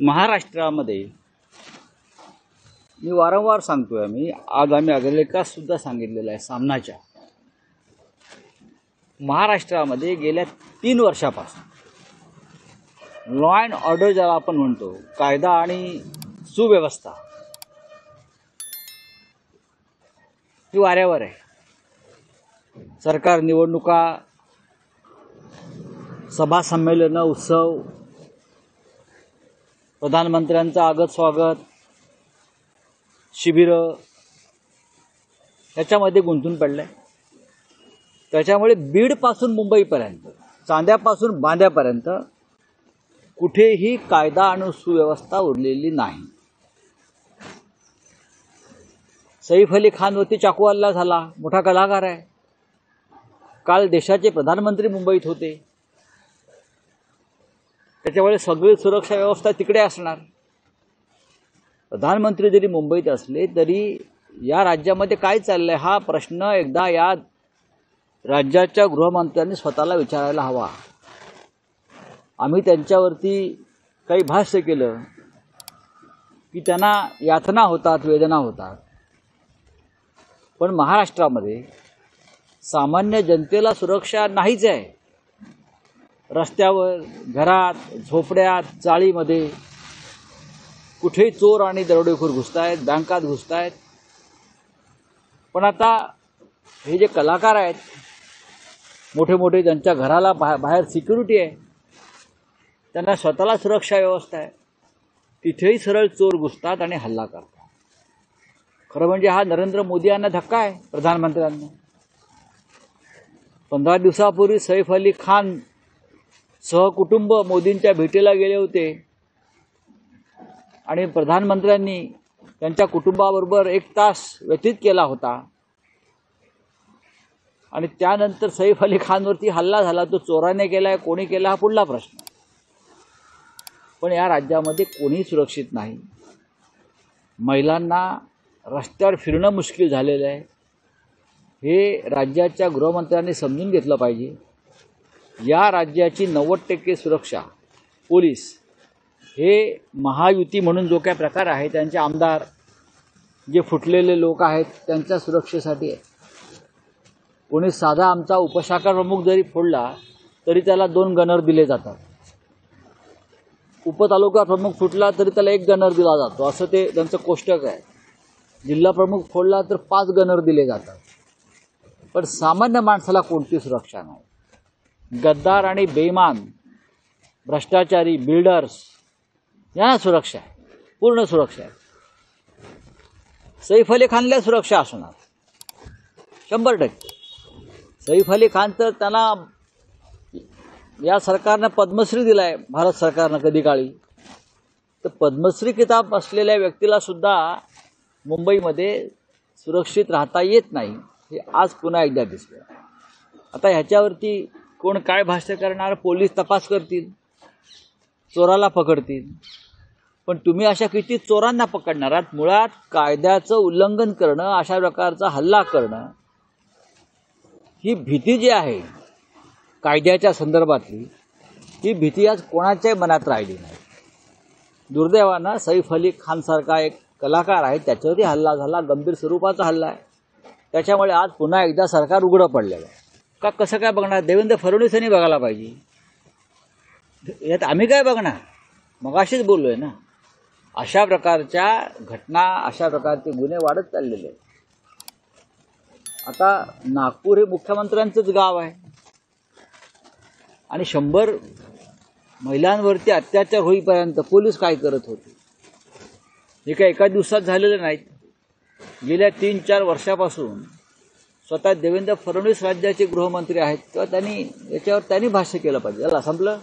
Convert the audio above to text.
महाराष्ट्रामध्ये मी वारंवार सांगतोय, आज आम्ही अग्रलेखात सुद्धा सांगितलेलं आहे, सामनाच्या महाराष्ट्रामध्ये गेल्या 3 वर्षापासून लॉ अँड ऑर्डर ज्याला आपण म्हणतो, कायदा आणि सुव्यवस्था ही वाऱ्यावर आहे. सरकार निवडणुका, सभा संमेलन, उत्सव, प्रधानमंत्र्यांचं आगत स्वागत, शिबिरं याच्यामध्ये गुंतून पडलंय. त्याच्यामुळे बीडपासून मुंबईपर्यंत, चांद्यापासून बांद्यापर्यंत कुठेही कायदा आणि सुव्यवस्था उरलेली नाही. सैफ अली खानवरती चाकू हल्ला झाला, मोठा कलाकार आहे. काल देशाचे प्रधानमंत्री मुंबईत होते, त्याच्यामुळे सगळी सुरक्षा व्यवस्था तिकडे असणार. प्रधानमंत्री जरी मुंबईत असले तरी या राज्यामध्ये काय चाललंय हा प्रश्न एकदा या राज्याच्या गृहमंत्र्यांनी स्वतःला विचारायला हवा. आम्ही त्यांच्यावरती काही भाष्य केलं की त्यांना यातना होतात, वेदना होतात, पण महाराष्ट्रामध्ये सामान्य जनतेला सुरक्षा नाहीच आहे. रस्त्यावर, घरात, झोपड्यात, चाळीमध्ये कुठेही चोर आणि दरोडेखोर घुसतायत, बँकात घुसतायत. पण आता हे जे कलाकार आहेत, मोठे मोठे, ज्यांच्या घराला बाहेर सिक्युरिटी आहे, त्यांना स्वतःला सुरक्षा व्यवस्था आहे, तिथेही सरळ चोर घुसतात आणि हल्ला करतात. खरं म्हणजे हा नरेंद्र मोदी यांना धक्का आहे, प्रधानमंत्र्यांना. 15 दिवसापूर्वी सैफ अली खान सहकुटुंब मोदींच्या भेटीला गेले होते आणि प्रधानमंत्र्यांनी त्यांच्या कुटुंबाबरोबर 1 तास व्यतीत केला होता. आणि त्यानंतर सैफ अली खानवरती हल्ला झाला. तो चोराने केलाय, कोणी केला, हा पुढला प्रश्न. पण या राज्यामध्ये कोणीही सुरक्षित नाही. महिलांना रस्त्यावर फिरणं मुश्किल झालेलं आहे. हे राज्याच्या गृहमंत्र्यांनी समजून घेतलं पाहिजे. या राज्याची 90% सुरक्षा पोलीस हे महायुती म्हणून जो काय प्रकार आहे, त्यांचे आमदार, जे फुटलेले लोक आहेत, त्यांच्या सुरक्षेसाठी आहे. कोणी साधा आमचा उपशाखा प्रमुख जरी फोडला तरी त्याला 2 गनर दिले जातात. उपतालुका प्रमुख फुटला तरी त्याला 1 गनर दिला जातो, असं ते त्यांचं कोष्टक आहे. जिल्हा प्रमुख फोडला तर 5 गनर दिले जातात. पण सामान्य माणसाला कोणती सुरक्षा नाही. गद्दार आणि बेईमान, भ्रष्टाचारी, बिल्डर्स यांना सुरक्षा आहे, पूर्ण सुरक्षा आहे. सैफ अली खानला सुरक्षा असणार 100%. सैफ अली खान तर त्यांना या सरकारनं पद्मश्री दिलाय, भारत सरकारनं कधी काळी. तर पद्मश्री किताब असलेल्या व्यक्तीला सुद्धा मुंबईमध्ये सुरक्षित राहता येत नाही, हे आज पुन्हा एकदा दिसलं. आता ह्याच्यावरती कोण काय भाष्य करणार? पोलीस तपास करतील, चोराला पकडतील. पण तुम्ही अशा किती चोरांना पकडणार आहात? मुळात कायद्याचं उल्लंघन करणं, अशा प्रकारचा हल्ला करणं, ही भीती जी आहे कायद्याच्या संदर्भातली, ही भीती आज कोणाच्याही मनात राहिली नाही. दुर्दैवानं सैफ अली खानसारखा एक कलाकार आहे, त्याच्यावरती हल्ला झाला, गंभीर स्वरूपाचा हल्ला आहे. त्याच्यामुळे आज पुन्हा एकदा सरकार उघडं पडलेलं आहे. का कसं काय बघणार? देवेंद्र फडणवीस यांनी बघायला पाहिजे. यात आम्ही काय बघणार? मगाशीच बोललोय ना, अशा प्रकारच्या घटना, अशा प्रकारचे गुन्हे वाढत चाललेले आहेत. आता नागपूर हे मुख्यमंत्र्यांचंच गाव आहे आणि 100 महिलांवरती अत्याचार होईपर्यंत पोलीस काय करत होते? हे काय एका दिवसात झालेलं नाहीत. गेल्या 3-4 वर्षापासून स्वतः देवेंद्र फडणवीस राज्याचे गृहमंत्री आहेत, तेव्हा याच्यावर त्यांनी भाष्य केलं पाहिजे. याला संपलं.